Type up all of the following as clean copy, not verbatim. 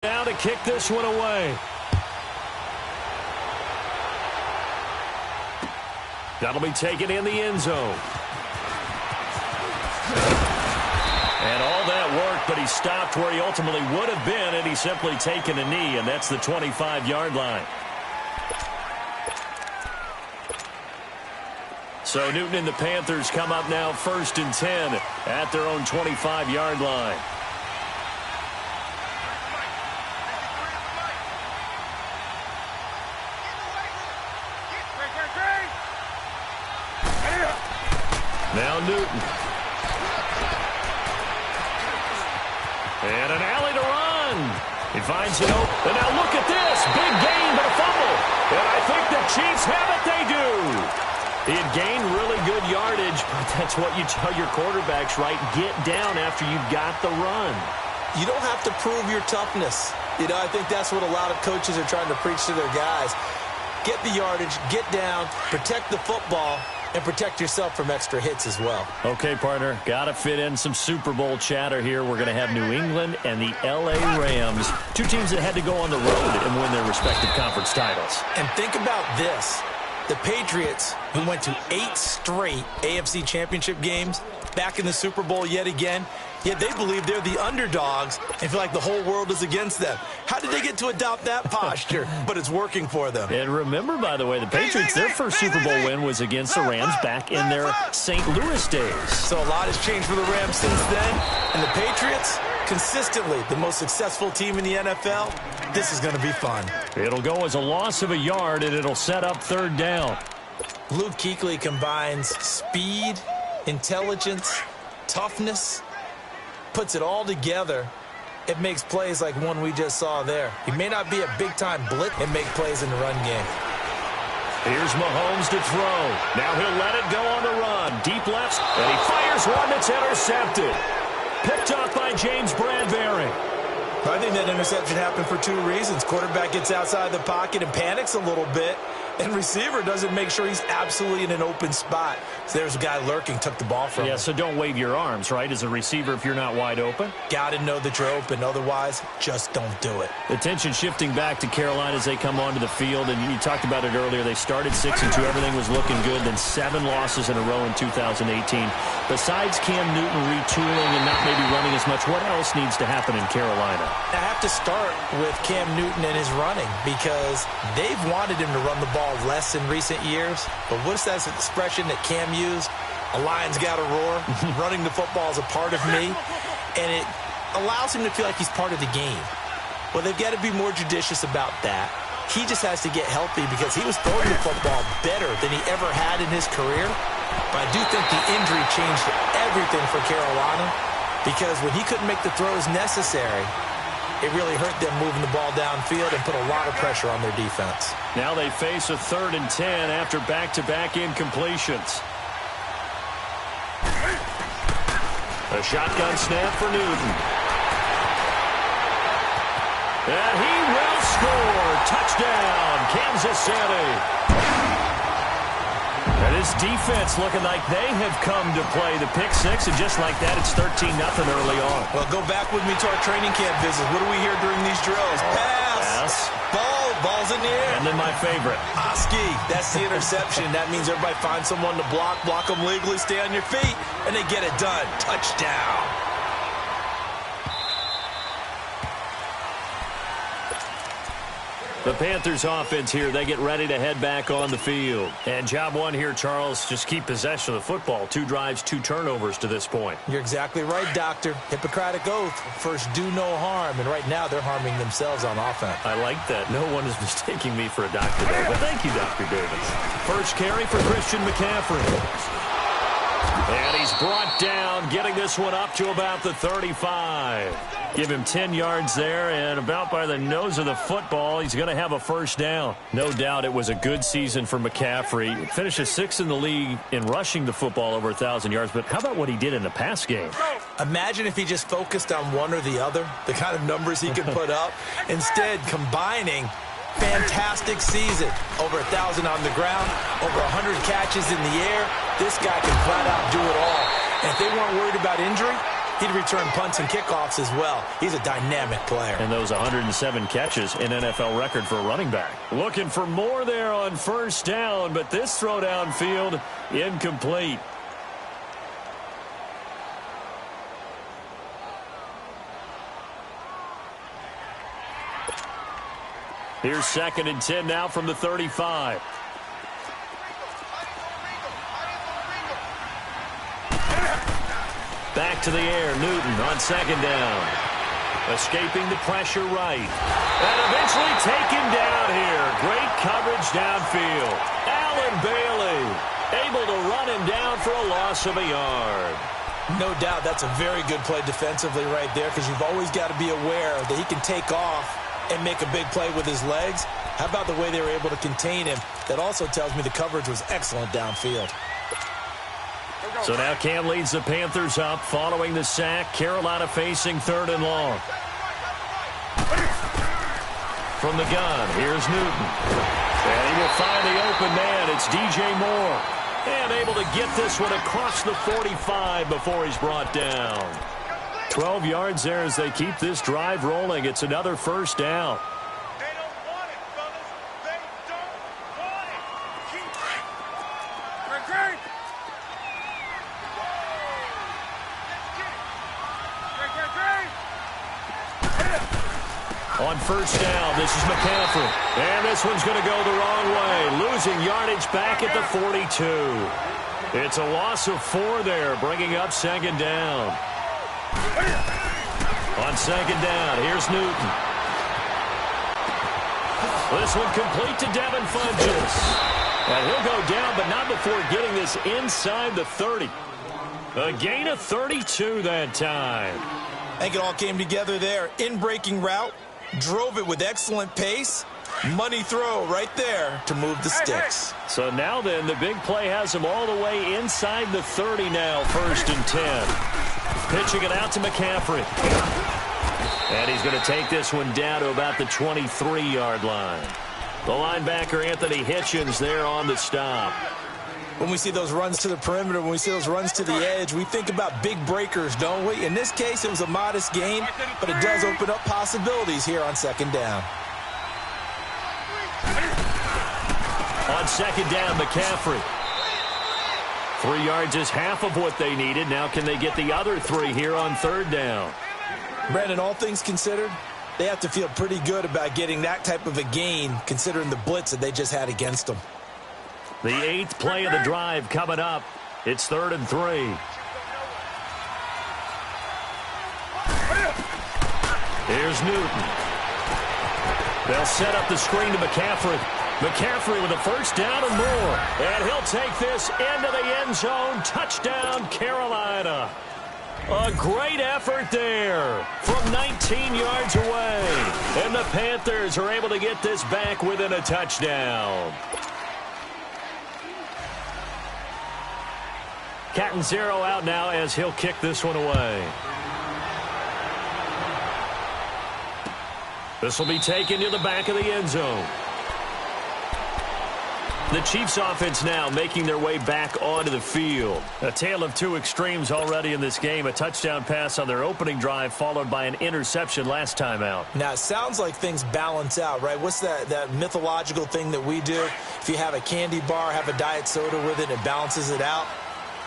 Now to kick this one away. That'll be taken in the end zone. And all that work, but he stopped where he ultimately would have been had he simply taken a knee, and that's the 25-yard line. So Newton and the Panthers come up now 1st and 10 at their own 25-yard line. Now Newton. And an alley to run. He finds it open. And now look at this. Big gain, but a fumble. And I think the Chiefs have it. They do. He had gained really good yardage, but that's what you tell your quarterbacks, right? Get down after you've got the run. You don't have to prove your toughness. I think that's what a lot of coaches are trying to preach to their guys. Get the yardage, get down, protect the football, and protect yourself from extra hits as well. Okay, partner, got to fit in some Super Bowl chatter here. We're going to have New England and the L.A. Rams, two teams that had to go on the road and win their respective conference titles. And think about this. The Patriots, who went to 8 straight AFC championship games, back in the Super Bowl yet again, yet they believe they're the underdogs and feel like the whole world is against them. How did they get to adopt that posture? But it's working for them. And remember, by the way, the Patriots, their first Super Bowl win was against the Rams back in their St. Louis days. So a lot has changed for the Rams since then. And the Patriots, consistently the most successful team in the NFL. This is going to be fun. It'll go as a loss of a yard, and it'll set up 3rd down. Luke Kuechly combines speed, intelligence, toughness, puts it all together. It makes plays like one we just saw there. He may not be a big-time blitz and make plays in the run game. Here's Mahomes to throw. Now he'll let it go on the run. Deep left, and he fires one that's intercepted. Picked off by James Bradbury. I think that interception happened for 2 reasons. Quarterback gets outside the pocket and panics a little bit, and receiver doesn't make sure he's absolutely in an open spot. So there's a guy lurking, took the ball from him. Yeah, so don't wave your arms, right, as a receiver if you're not wide open? Got to know that you're open. Otherwise, just don't do it. The tension shifting back to Carolina as they come onto the field, and you talked about it earlier. They started 6-2. Everything was looking good. Then 7 losses in a row in 2018. Besides Cam Newton retooling and not maybe running as much, what else needs to happen in Carolina? I have to start with Cam Newton and his running because they've wanted him to run the ball less in recent years. But what's that expression that Cam used? A lion's got to roar. Running the football is a part of me. And it allows him to feel like he's part of the game. Well, they've got to be more judicious about that. He just has to get healthy because he was throwing the football better than he ever had in his career. But I do think the injury changed everything for Carolina because when he couldn't make the throws necessary, it really hurt them moving the ball downfield and put a lot of pressure on their defense. Now they face a 3rd and 10 after back-to-back incompletions. A shotgun snap for Newton. And he will score. Touchdown, Kansas City. And this defense looking like they have come to play the pick 6, and just like that, it's 13-0 early on. Well, go back with me to our training camp visits. What do we hear during these drills? Pass. Ball's in the air. And then my favorite. Oski, that's the interception. That means everybody finds someone to block them legally, stay on your feet, and they get it done. Touchdown. The Panthers offense here, they get ready to head back on the field. And job one here, Charles, just keep possession of the football. 2 drives, 2 turnovers to this point. You're exactly right, Doctor. Hippocratic oath. First, do no harm. And right now, they're harming themselves on offense. I like that. No one is mistaking me for a doctor there, but thank you, Dr. Davis. First carry for Christian McCaffrey. And he's brought down, getting this one up to about the 35. Give him 10 yards there, and about by the nose of the football, he's going to have a 1st down. No doubt it was a good season for McCaffrey. Finishes 6th in the league in rushing the football over 1,000 yards, but how about what he did in the pass game? Imagine if he just focused on one or the other, the kind of numbers he could put up. Instead, combining fantastic season. Over 1,000 on the ground, over 100 catches in the air. This guy can flat out do it all. And if they weren't worried about injury, He'd return punts and kickoffs as well. He's a dynamic player. And those 107 catches, an NFL record for a running back. Looking for more there on first down, but this throw downfield, incomplete. Here's 2nd and 10 now from the 35. Back to the air, Newton on 2nd down. Escaping the pressure right. And eventually taken down here. Great coverage downfield. Allen Bailey able to run him down for a loss of a yard. No doubt that's a very good play defensively right there, because you've always got to be aware that he can take off and make a big play with his legs. How about the way they were able to contain him? That also tells me the coverage was excellent downfield. So now Cam leads the Panthers up following the sack. Carolina facing 3rd and long. From the gun, here's Newton. And he will find the open man. It's DJ Moore. And able to get this one across the 45 before he's brought down. 12 yards there as they keep this drive rolling. It's another first down. They don't want it, fellas. They don't want it. Keep Greg. On first down, this is McCaffrey. And this one's going to go the wrong way. Losing yardage back at the 42. It's a loss of 4 there, bringing up 2nd down. On 2nd down, here's Newton. This one complete to Devin Funchess. And he'll go down, but not before getting this inside the 30. A gain of 32 that time. I think it all came together there. In-breaking route, drove it with excellent pace. Money throw right there to move the sticks. So now then, the big play has him all the way inside the 30 now, 1st and 10. Pitching it out to McCaffrey. And he's going to take this one down to about the 23-yard line. The linebacker, Anthony Hitchens, there on the stop. When we see those runs to the perimeter, when we see those runs to the edge, we think about big breakers, don't we? In this case, it was a modest gain, but it does open up possibilities here on 2nd down. On 2nd down, McCaffrey. 3 yards is half of what they needed. Now can they get the other 3 here on 3rd down? Brandon, all things considered, they have to feel pretty good about getting that type of a gain, considering the blitz that they just had against them. The 8th play of the drive coming up. It's 3rd and 3. Here's Newton. They'll set up the screen to McCaffrey. McCaffrey with a first down and more. And he'll take this into the end zone. Touchdown, Carolina. A great effort there from 19 yards away. And the Panthers are able to get this back within a touchdown. Catanzaro out now as he'll kick this one away. This will be taken to the back of the end zone. The Chiefs offense now making their way back onto the field. A tale of 2 extremes already in this game. A touchdown pass on their opening drive followed by an interception last time out. Now, it sounds like things balance out, right? What's that mythological thing that we do? If you have a candy bar, have a diet soda with it, it balances it out.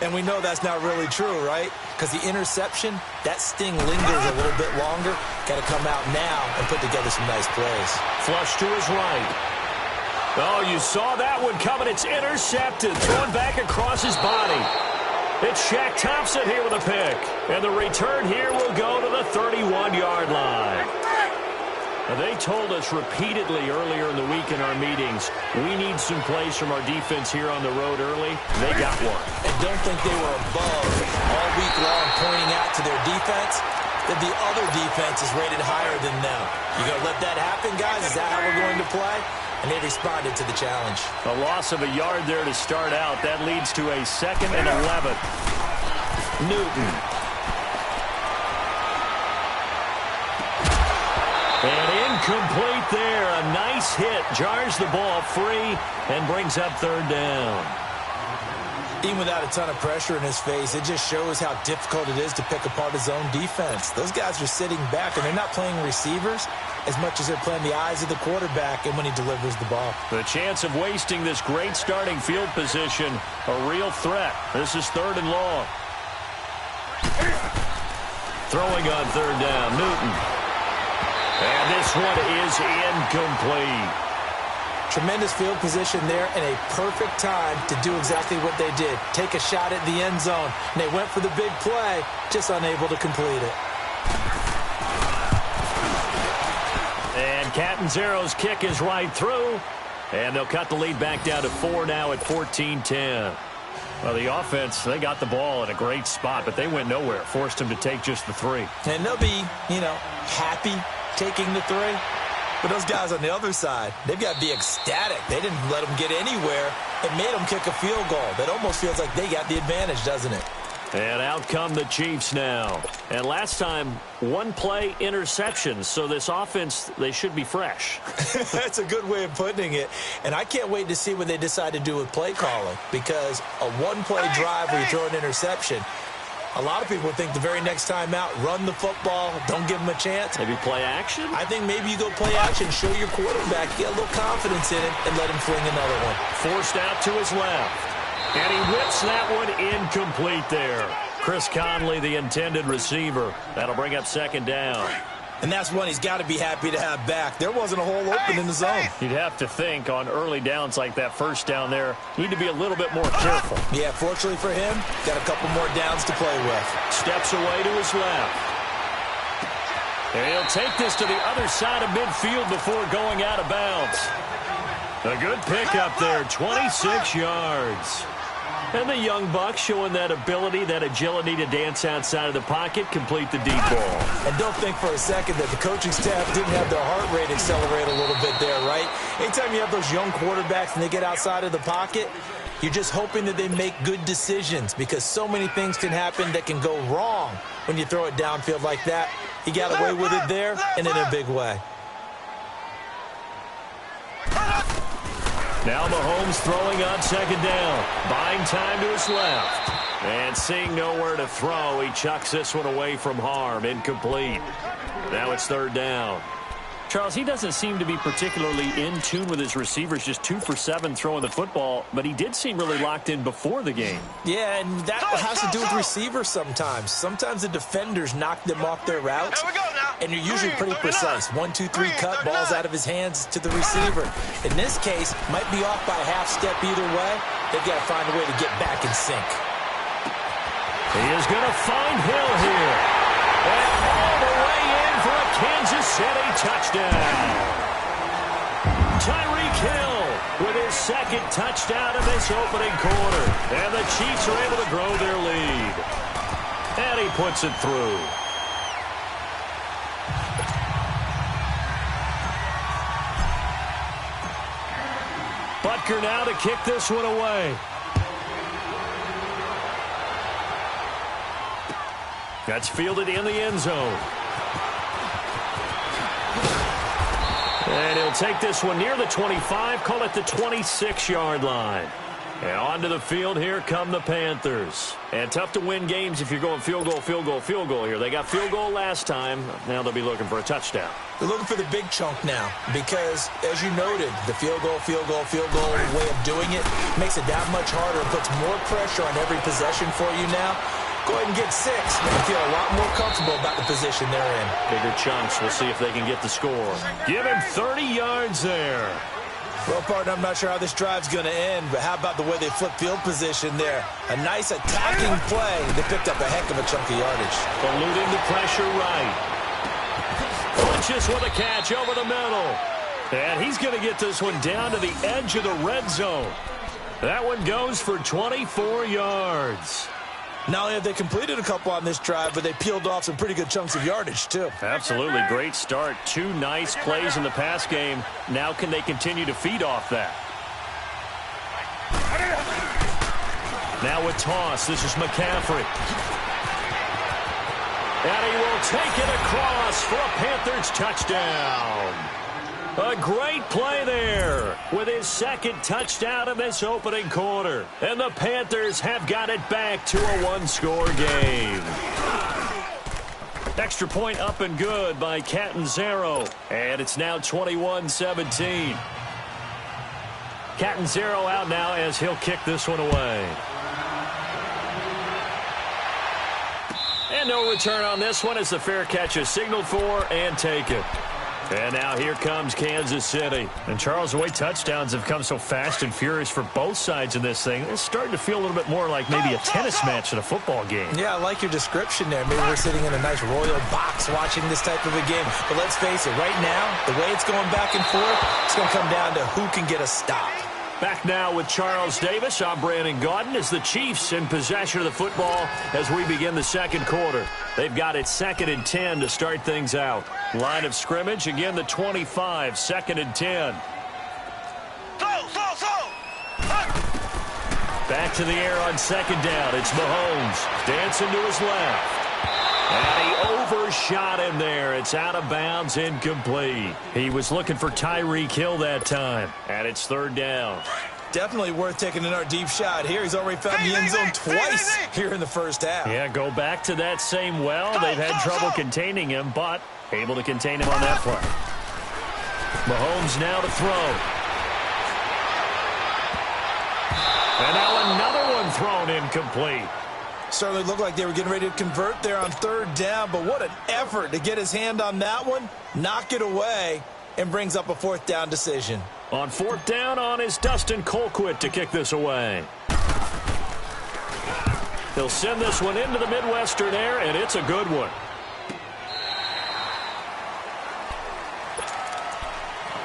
And we know that's not really true, right? Because the interception, that sting lingers a little bit longer. Got to come out now and put together some nice plays. Flush to his right. Oh, you saw that one coming. It's intercepted. Thrown back across his body. It's Shaq Thompson here with a pick. And the return here will go to the 31-yard line. Now, they told us repeatedly earlier in the week in our meetings, we need some plays from our defense here on the road early. They got one. And don't think they were above all week long pointing out to their defense that the other defense is rated higher than them. You going to let that happen, guys? Is that how we're going to play? And they responded to the challenge. A loss of a yard there to start out. That leads to a 2nd and 11. Newton. And incomplete there. A nice hit. Jars the ball free and brings up 3rd down. Even without a ton of pressure in his face, it just shows how difficult it is to pick apart his own defense. Those guys are sitting back, and they're not playing receivers as much as they're playing the eyes of the quarterback and when he delivers the ball. The chance of wasting this great starting field position, a real threat. This is 3rd and long. Throwing on 3rd down, Newton. And this one is incomplete. Tremendous field position there and a perfect time to do exactly what they did. Take a shot at the end zone. And they went for the big play, just unable to complete it. And Catanzaro's kick is right through. And they'll cut the lead back down to 4 now at 14-10. Well, the offense, they got the ball in a great spot, but they went nowhere. Forced them to take just the 3. And they'll be, happy taking the 3. But those guys on the other side, they've got to be ecstatic. They didn't let them get anywhere and made them kick a field goal. That almost feels like they got the advantage, doesn't it? And out come the Chiefs now. And last time, 1-play interceptions. So this offense, they should be fresh. That's a good way of putting it. And I can't wait to see what they decide to do with play calling. Because a 1-play drive where you throw an interception, a lot of people think the very next time out, run the football, don't give them a chance. Maybe play action? I think maybe you go play action, show your quarterback, get a little confidence in it, and let him fling another one. Forced out to his left. And he whips that one incomplete there. Chris Conley, the intended receiver. That'll bring up 2nd down. And that's one he's got to be happy to have back. There wasn't a hole open in the zone. You'd have to think on early downs like that first down there, need to be a little bit more careful. Yeah, fortunately for him, got a couple more downs to play with. Steps away to his left. And he'll take this to the other side of midfield before going out of bounds. A good pickup there, 26 yards. And the young buck showing that ability, that agility to dance outside of the pocket, complete the deep ball. And don't think for a second that the coaching staff didn't have their heart rate accelerate a little bit there, right? Anytime you have those young quarterbacks and they get outside of the pocket, you're just hoping that they make good decisions because so many things can happen that can go wrong when you throw it downfield like that. He got away with it there and in a big way. Now Mahomes throwing on 2nd down. Buying time to his left. And seeing nowhere to throw, he chucks this one away from harm. Incomplete. Now it's 3rd down. Charles, he doesn't seem to be particularly in tune with his receivers, just 2 for 7 throwing the football, but he did seem really locked in before the game. Yeah, and that has to do with receivers sometimes. Sometimes the defenders knock them off their routes, and you're usually pretty precise. 1, 2, 3 cut, balls out of his hands to the receiver. In this case, might be off by a half step either way. They've got to find a way to get back in sync. He is going to find Hill here. And all the way in for a Kansas City touchdown. Tyreek Hill with his 2nd touchdown of this opening quarter. And the Chiefs are able to grow their lead. And he puts it through. Butker now to kick this one away. That's fielded in the end zone. And he'll take this one near the 25, call it the 26-yard line. And onto the field, here come the Panthers. And tough to win games if you're going field goal, field goal, field goal here. They got field goal last time. Now they'll be looking for a touchdown. They're looking for the big chunk now because, as you noted, the field goal way of doing it makes it that much harder and puts more pressure on every possession for you now. Go ahead and get 6 and feel a lot more comfortable about the position they're in. Bigger chunks. We'll see if they can get the score. Give him 30 yards there. Well, partner, I'm not sure how this drive's going to end, but how about the way they flip field position there? A nice attacking play. They picked up a heck of a chunk of yardage. Eluding the pressure right. Funches with a catch over the middle. And he's going to get this one down to the edge of the red zone. That one goes for 24 yards. Not only have they completed a couple on this drive, but they peeled off some pretty good chunks of yardage, too. Absolutely. Great start. 2 nice plays in the pass game. Now can they continue to feed off that? Now with toss, this is McCaffrey. And he will take it across for a Panthers touchdown. A great play there with his second touchdown in this opening quarter. And the Panthers have got it back to a one-score game. Extra point up and good by Catanzaro. And it's now 21-17. Catanzaro out now as he'll kick this one away. And no return on this one as the fair catch is signaled for and taken. And now here comes Kansas City. And Charles, the way touchdowns have come so fast and furious for both sides in this thing, it's starting to feel a little bit more like maybe a tennis match in a football game. Yeah, I like your description there. Maybe we're sitting in a nice royal box watching this type of a game. But let's face it, right now, the way it's going back and forth, it's going to come down to who can get a stop. Back now with Charles Davis. I'm Brandon Gaudin as the Chiefs in possession of the football as we begin the second quarter. They've got it 2nd and 10 to start things out. Line of scrimmage, again the 25, 2nd and 10. Back to the air on 2nd down. It's Mahomes dancing to his left. And he overshot him there. It's out of bounds, incomplete. He was looking for Tyreek Hill that time. And it's 3rd down. Definitely worth taking another deep shot here. He's already found the end zone twice here in the first half. Yeah, go back to that same well. They've had trouble containing him, but able to contain him on that play. Mahomes now to throw. And now another one thrown incomplete. Certainly looked like they were getting ready to convert there on 3rd down, but what an effort to get his hand on that one, knock it away, and brings up a 4th down decision. On 4th down on is Dustin Colquitt to kick this away. They'll send this one into the Midwestern air, and it's a good one.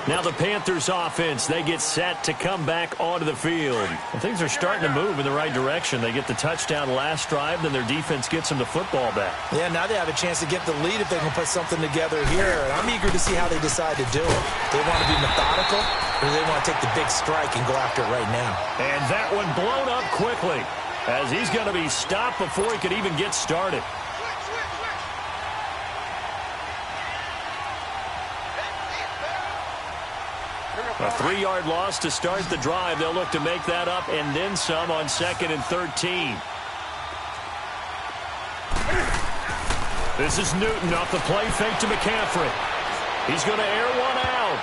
Now the Panthers offense, they get set to come back onto the field. And things are starting to move in the right direction. They get the touchdown last drive, then their defense gets them the football back. Yeah, now they have a chance to get the lead if they can put something together here. And I'm eager to see how they decide to do it. They want to be methodical, or do they want to take the big strike and go after it right now? And that one blown up quickly as he's going to be stopped before he could even get started. A 3-yard loss to start the drive. They'll look to make that up and then some on 2nd and 13. This is Newton off the play fake to McCaffrey. He's going to air one out.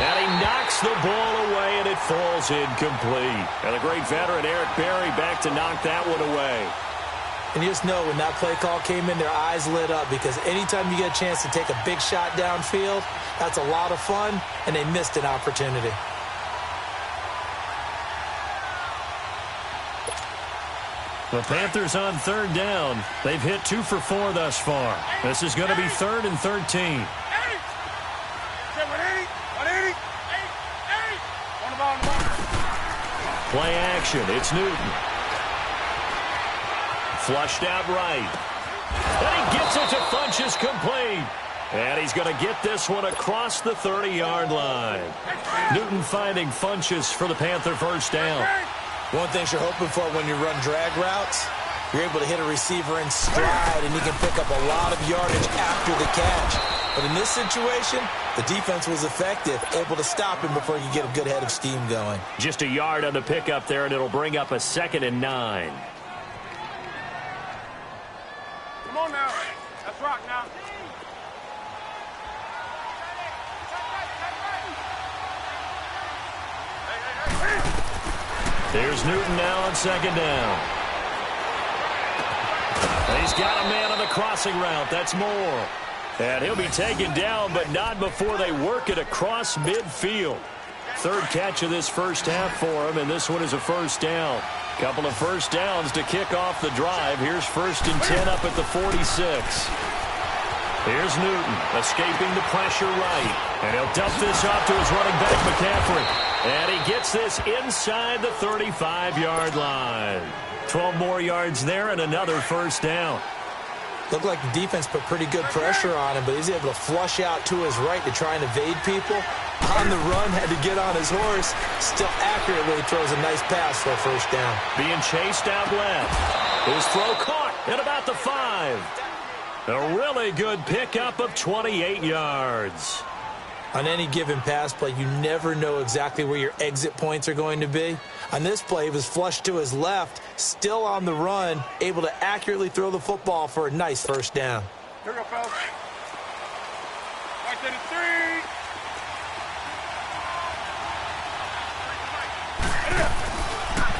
And he knocks the ball away, and it falls incomplete. And the great veteran Eric Berry back to knock that one away. And you just know when that play call came in, their eyes lit up, because anytime you get a chance to take a big shot downfield, that's a lot of fun, and they missed an opportunity. The Panthers on 3rd down. They've hit 2 for 4 thus far. This is going to be 3rd and 13. Play action. It's Newton. Flushed out right. And he gets it to Funchess complete. And he's going to get this one across the 30-yard line. Newton finding Funchess for the Panther first down. One thing you're hoping for when you run drag routes, you're able to hit a receiver in stride, and he can pick up a lot of yardage after the catch. But in this situation, the defense was effective, able to stop him before he could get a good head of steam going. Just a yard on the pickup there, and it'll bring up a 2nd and 9. Come on now. Let's rock now. There's Newton now on 2nd down. He's got a man on the crossing route. That's Moore. And he'll be taken down, but not before they work it across midfield. 3rd catch of this first half for him, and this one is a first down. Couple of first downs to kick off the drive. Here's 1st and 10 up at the 46. Here's Newton escaping the pressure right. And he'll dump this off to his running back, McCaffrey. And he gets this inside the 35-yard line. 12 more yards there and another first down. Looked like the defense put pretty good pressure on him, but he's able to flush out to his right to try and evade people. On the run, had to get on his horse. Still accurately throws a nice pass for a first down. Being chased out left. His throw caught at about the 5. A really good pickup of 28 yards. On any given pass play, you never know exactly where your exit points are going to be. On this play, he was flushed to his left, still on the run, able to accurately throw the football for a nice first down. Here we go, fellas. Right to the 3.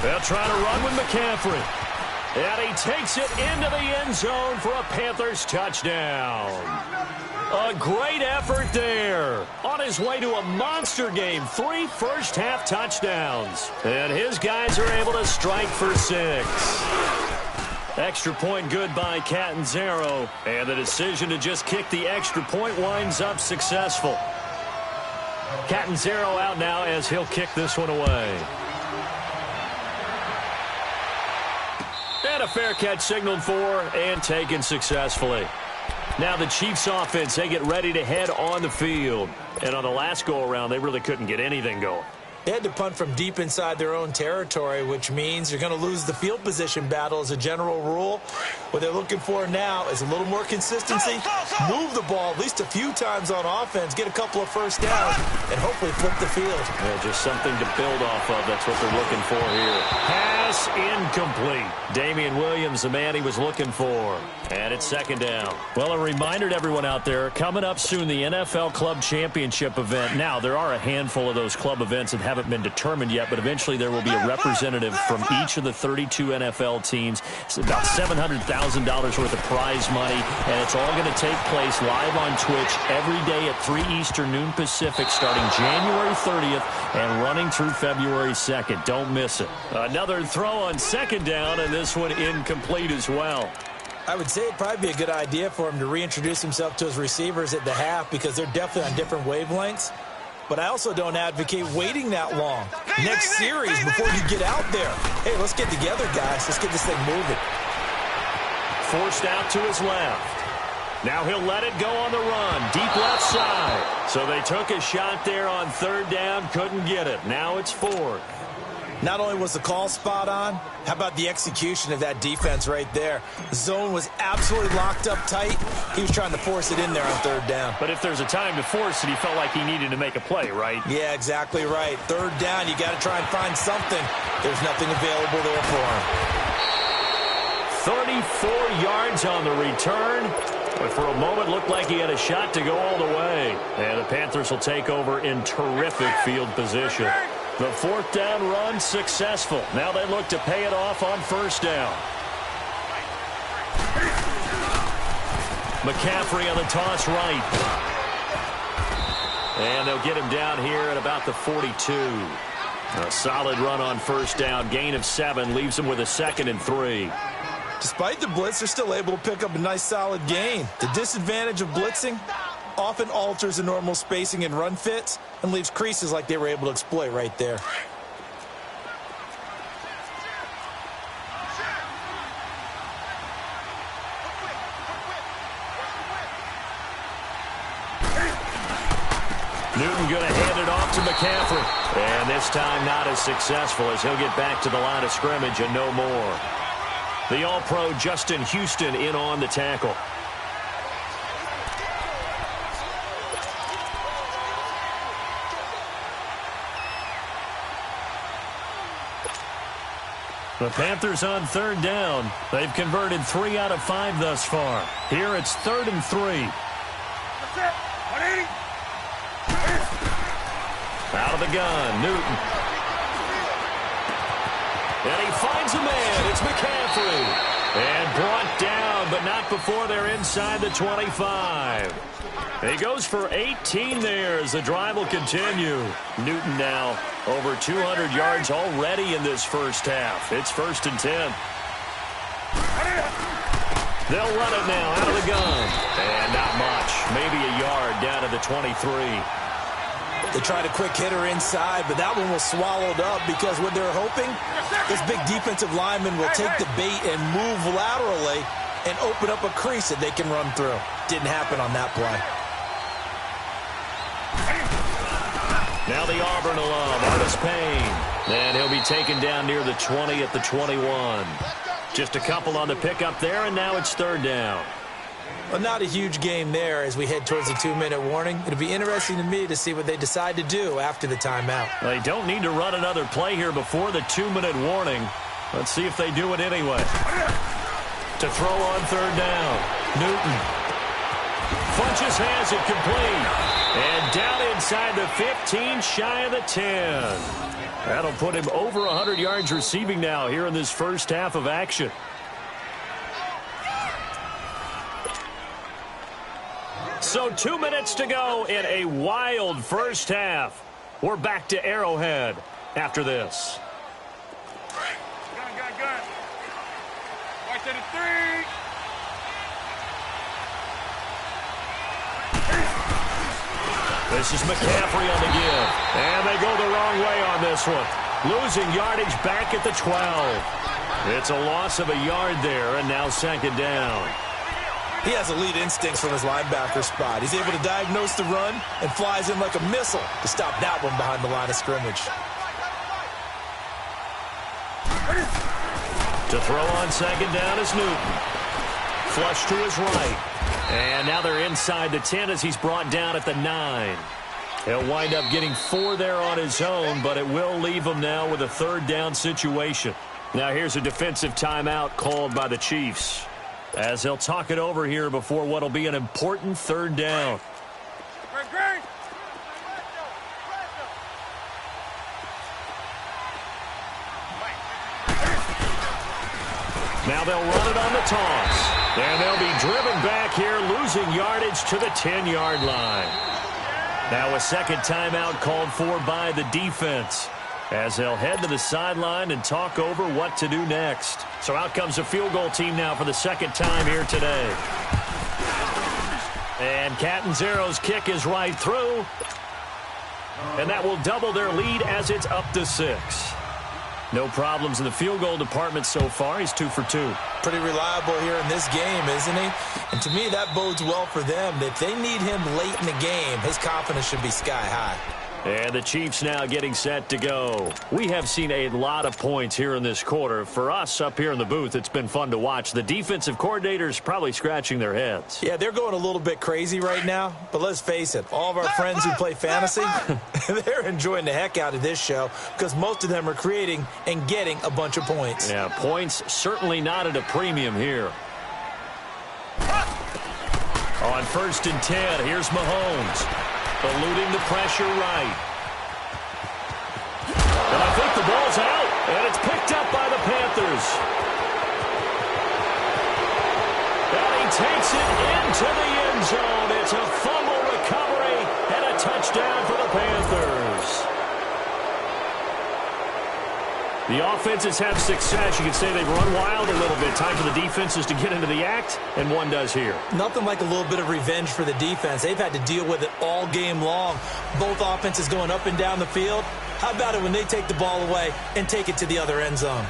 They'll try to run with McCaffrey. And he takes it into the end zone for a Panthers touchdown. A great effort there. On his way to a monster game, 3 first-half touchdowns. And his guys are able to strike for 6. Extra point good by Catanzaro. And the decision to just kick the extra point winds up successful. Catanzaro out now as he'll kick this one away. And a fair catch signaled for and taken successfully. Now the Chiefs offense, they get ready to head on the field. And on the last go-around, they really couldn't get anything going. They had to punt from deep inside their own territory, which means you're going to lose the field position battle as a general rule. What they're looking for now is a little more consistency, move the ball at least a few times on offense, get a couple of first downs, and hopefully flip the field. Yeah, just something to build off of. That's what they're looking for here. Pass incomplete. Damian Williams, the man he was looking for. And it's second down. Well, a reminder to everyone out there, coming up soon, the NFL Club Championship event. Now, there are a handful of those club events that haven't been determined yet, but eventually there will be a representative from each of the 32 NFL teams. It's about $700,000 worth of prize money, and it's all going to take place live on Twitch every day at 3 Eastern, noon Pacific, starting January 30th and running through February 2nd. Don't miss it. Another throw on second down, and this one incomplete as well. I would say it'd probably be a good idea for him to reintroduce himself to his receivers at the half because they're definitely on different wavelengths. But I also don't advocate waiting that long. Next series, before you get out there. Hey, let's get together, guys. Let's get this thing moving. Forced out to his left. Now he'll let it go on the run. Deep left side. So they took a shot there on third down. Couldn't get it. Now it's fourth. Not only was the call spot on, how about the execution of that defense right there? The zone was absolutely locked up tight. He was trying to force it in there on third down. But if there's a time to force it, he felt like he needed to make a play, right? Yeah, exactly right. Third down, you got to try and find something. There's nothing available there for him. 34 yards on the return. But for a moment, looked like he had a shot to go all the way. And the Panthers will take over in terrific field position. The fourth down run successful. Now they look to pay it off on first down. McCaffrey on the toss right. And they'll get him down here at about the 42. A solid run on first down. Gain of 7 leaves him with a 2nd and 3. Despite the blitz, they're still able to pick up a nice solid gain. The disadvantage of blitzing often alters the normal spacing and run fits and leaves creases like they were able to exploit right there. Newton going to hand it off to McCaffrey. And this time not as successful as he'll get back to the line of scrimmage and no more. The All-Pro Justin Houston in on the tackle. The Panthers on third down. They've converted 3 out of 5 thus far. Here it's 3rd and 3. Out of the gun, Newton. And he finds a man. It's McCaffrey. And brought down, but not before they're inside the 25. He goes for 18 there as the drive will continue. Newton now over 200 yards already in this first half. It's 1st and 10. They'll run it now out of the gun. And not much. Maybe a yard down to the 23. They tried a quick hitter inside, but that one was swallowed up because what they're hoping, this big defensive lineman will take the bait and move laterally and open up a crease that they can run through. Didn't happen on that play. Now the Auburn alum, Artis Payne. And he'll be taken down near the 20 at the 21. Just a couple on the pickup there, and now it's 3rd down. Well, not a huge game there as we head towards the 2-minute warning. It'll be interesting to me to see what they decide to do after the timeout. They don't need to run another play here before the 2-minute warning. Let's see if they do it anyway. To throw on third down, Newton. Funches has it complete. And down inside the 15, shy of the 10. That'll put him over 100 yards receiving now here in this first half of action. So 2 minutes to go in a wild first half. We're back to Arrowhead after this. Gun. Right to the 3. This is McCaffrey on the give. And they go the wrong way on this one. Losing yardage back at the 12. It's a loss of a yard there, and now second down. He has elite instincts from his linebacker spot. He's able to diagnose the run and flies in like a missile to stop that one behind the line of scrimmage. To throw on second down is Newton. Flush to his right. And now they're inside the 10 as he's brought down at the 9. He'll wind up getting 4 there on his own, but it will leave him now with a third down situation. Now here's a defensive timeout called by the Chiefs, as they'll talk it over here before what will be an important third down. Great. Now they'll run it on the toss. And they'll be driven back here, losing yardage to the 10-yard line. Now a second timeout called for by the defense, as they'll head to the sideline and talk over what to do next. So out comes the field goal team now for the second time here today. And Catanzaro's kick is right through. And that will double their lead as it's up to 6. No problems in the field goal department so far. He's 2 for 2. Pretty reliable here in this game, isn't he? And to me, that bodes well for them. If they need him late in the game, his confidence should be sky high. And the Chiefs now getting set to go. We have seen a lot of points here in this quarter. For us up here in the booth, it's been fun to watch. The defensive coordinators probably scratching their heads. Yeah, they're going a little bit crazy right now. But let's face it, all of our friends who play fantasy, they're enjoying the heck out of this show because most of them are creating and getting a bunch of points. Yeah, points certainly not at a premium here. On 1st and 10, here's Mahomes. Eluding the pressure right. And I think the ball's out. And it's picked up by the Panthers. And he takes it into the end zone. It's a fumble recovery and a touchdown for the Panthers. The offenses have success. You could say they've run wild a little bit. Time for the defenses to get into the act, and one does here. Nothing like a little bit of revenge for the defense. They've had to deal with it all game long. Both offenses going up and down the field. How about it when they take the ball away and take it to the other end zone?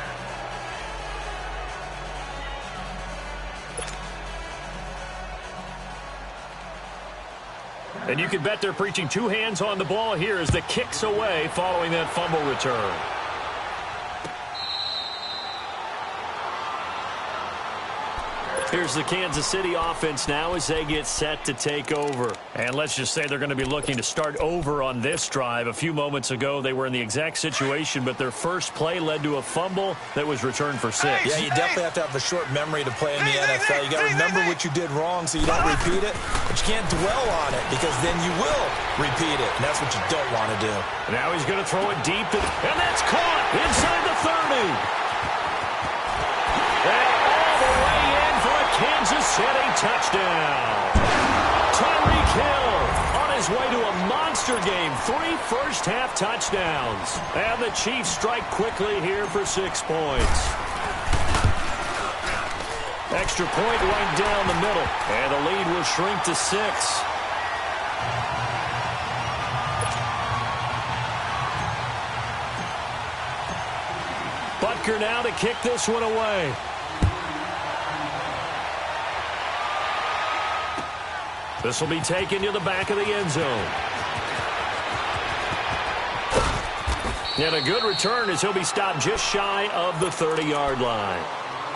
And you can bet they're preaching 2 hands on the ball here as the kick's away following that fumble return. Here's the Kansas City offense now as they get set to take over. And let's just say they're going to be looking to start over on this drive. A few moments ago, they were in the exact situation, but their first play led to a fumble that was returned for 6. Yeah, you definitely have to have a short memory to play in the NFL. You got to remember what you did wrong so you don't repeat it, but you can't dwell on it because then you will repeat it, and that's what you don't want to do. Now he's going to throw it deep, and that's caught inside the 30. And all the way in for a Kansas City touchdown. Tyreek Hill on his way to a monster game. 3 first-half touchdowns. And the Chiefs strike quickly here for 6 points. Extra point right down the middle. And the lead will shrink to 6. Butker now to kick this one away. This will be taken to the back of the end zone. And a good return as he'll be stopped just shy of the 30-yard line.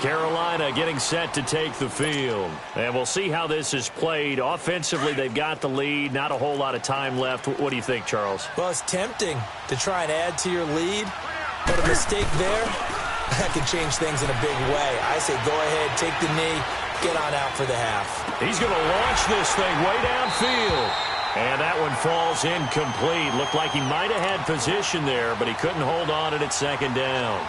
Carolina getting set to take the field. And we'll see how this is played. Offensively, they've got the lead. Not a whole lot of time left. What do you think, Charles? Well, it's tempting to try and add to your lead, but a mistake there, that could change things in a big way. I say go ahead, take the knee, get on out for the half. He's going to launch this thing way downfield. And that one falls incomplete. Looked like he might have had position there, but he couldn't hold on at second down.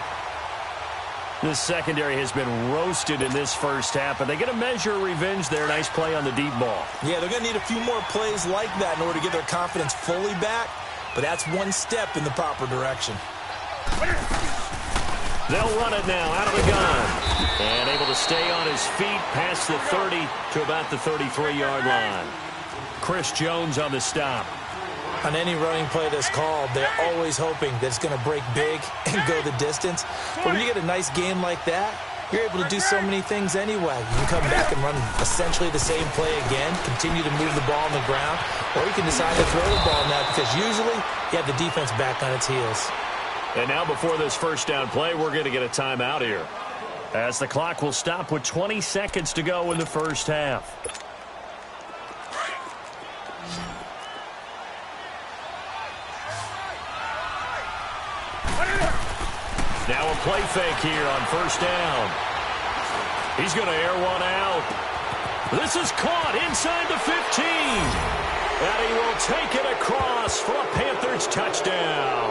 This secondary has been roasted in this first half, but they get a measure of revenge there. Nice play on the deep ball. Yeah, they're going to need a few more plays like that in order to get their confidence fully back, but that's one step in the proper direction. They'll run it now out of the gun. And able to stay on his feet past the 30 to about the 33-yard line. Chris Jones on the stop. On any running play that's called, they're always hoping that it's going to break big and go the distance. But when you get a nice game like that, you're able to do so many things anyway. You can come back and run essentially the same play again, continue to move the ball on the ground, or you can decide to throw the ball now because usually you have the defense back on its heels. And now before this first down play, we're going to get a timeout here, as the clock will stop with 20 seconds to go in the first half. Now a play fake here on first down. He's going to air one out. This is caught inside the 15. And he will take it across for a Panthers touchdown.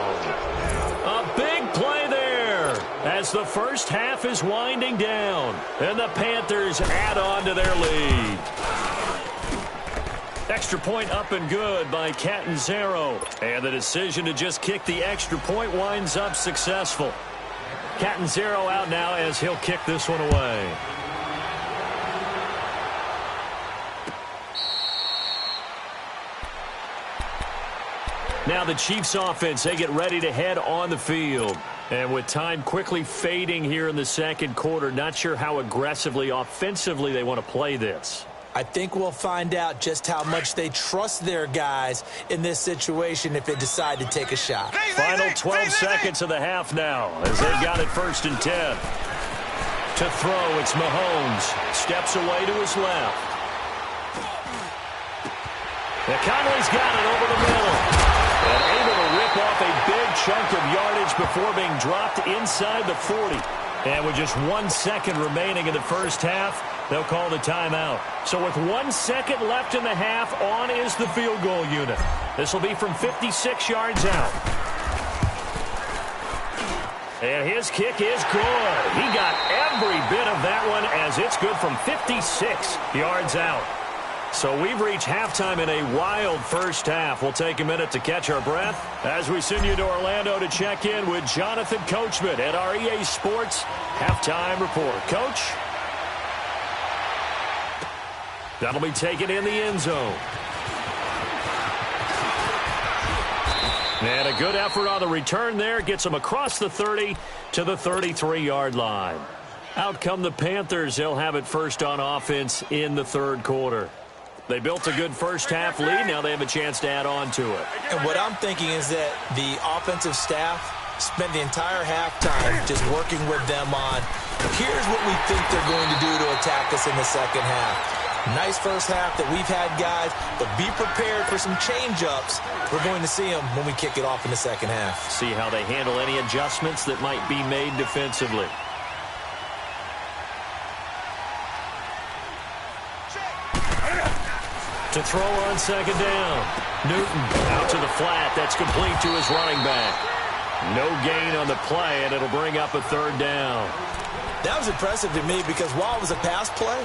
A big play there as the first half is winding down. And the Panthers add on to their lead. Extra point up and good by Catanzaro. And the decision to just kick the extra point winds up successful. Catanzaro out now as he'll kick this one away. Now the Chiefs offense, they get ready to head on the field. And with time quickly fading here in the second quarter, not sure how aggressively, offensively they want to play this. I think we'll find out just how much they trust their guys in this situation if they decide to take a shot. Final 12 seconds of the half now as they've got it 1st and 10. To throw, it's Mahomes. Steps away to his left. And Conley's got it over the middle. And able to rip off a big chunk of yardage before being dropped inside the 40. And with just 1 second remaining in the first half, they'll call the timeout. So with 1 second left in the half, on is the field goal unit. This will be from 56 yards out. And his kick is good. He got every bit of that one as it's good from 56 yards out. So we've reached halftime in a wild first half. We'll take a minute to catch our breath as we send you to Orlando to check in with Jonathan Coachman at our EA Sports Halftime Report. Coach? That'll be taken in the end zone. And a good effort on the return there. Gets them across the 30 to the 33-yard line. Out come the Panthers. They'll have it first on offense in the third quarter. They built a good first half lead. Now they have a chance to add on to it. And what I'm thinking is that the offensive staff spent the entire halftime just working with them on, here's what we think they're going to do to attack us in the second half. Nice first half that we've had, guys, but be prepared for some change-ups. We're going to see them when we kick it off in the second half. See how they handle any adjustments that might be made defensively. To throw on second down. Newton out to the flat. That's complete to his running back. No gain on the play, and it'll bring up a third down. That was impressive to me because while it was a pass play,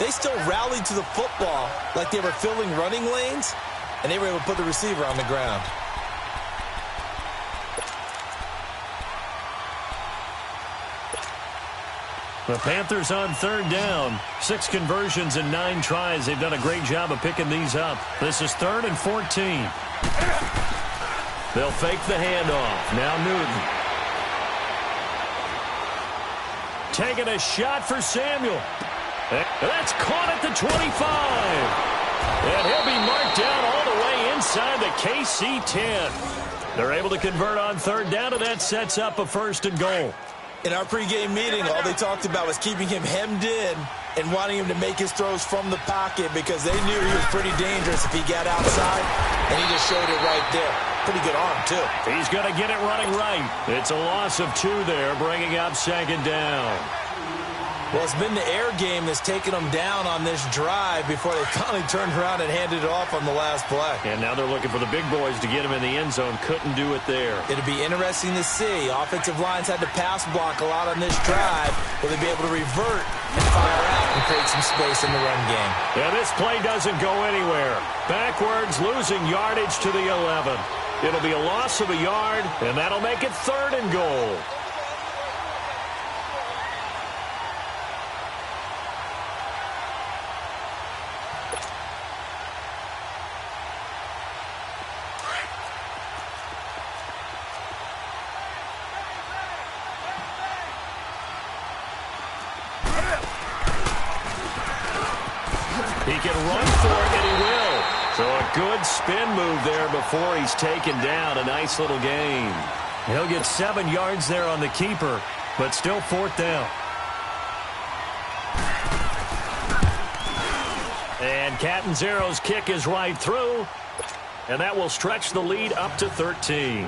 they still rallied to the football like they were filling running lanes, and they were able to put the receiver on the ground. The Panthers on third down. 6 conversions in 9 tries. They've done a great job of picking these up. This is 3rd and 14. They'll fake the handoff. Now Newton. Taking a shot for Samuel. That's caught at the 25. And he'll be marked down all the way inside the KC 10. They're able to convert on third down, and that sets up a 1st and goal. In our pregame meeting, all they talked about was keeping him hemmed in and wanting him to make his throws from the pocket because they knew he was pretty dangerous if he got outside, and he just showed it right there. Pretty good arm, too. He's going to get it running right. It's a loss of 2 there, bringing up 2nd down. Well, it's been the air game that's taken them down on this drive before they finally turned around and handed it off on the last play. And now they're looking for the big boys to get him in the end zone. Couldn't do it there. It'll be interesting to see. Offensive lines had to pass block a lot on this drive. Will they be able to revert and fire out and create some space in the run game? Yeah, this play doesn't go anywhere. Backwards, losing yardage to the 11. It'll be a loss of a yard, and that'll make it 3rd and goal. He can run for it, and he will. So a good spin move there before he's taken down. A nice little gain. He'll get 7 yards there on the keeper, but still 4th down. And Catanzaro's kick is right through, and that will stretch the lead up to 13.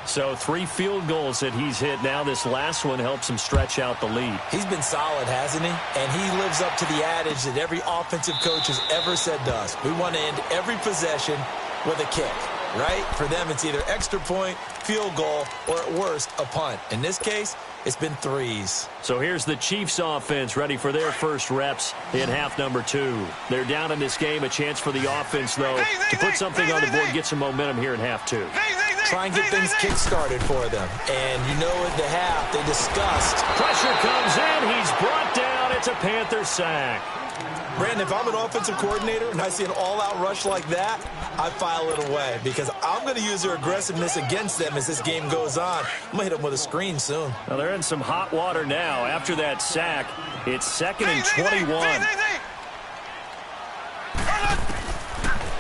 So 3 field goals that he's hit now. This last one helps him stretch out the lead. He's been solid, hasn't he? And he lives up to the adage that every offensive coach has ever said to us. We want to end every possession with a kick, right? For them, it's either extra point, field goal, or at worst, a punt. In this case, it's been 3s. So here's the Chiefs offense ready for their first reps in half number 2. They're down in this game. A chance for the offense, though, to put something on the board, get some momentum here in half 2. Try and get things kick-started for them. And you know at the half, they discussed. Pressure comes in. He's brought down. It's a Panther sack. Brandon, if I'm an offensive coordinator and I see an all-out rush like that, I file it away because I'm going to use their aggressiveness against them as this game goes on. I'm going to hit them with a screen soon. Well, they're in some hot water now. After that sack, it's 2nd and 21.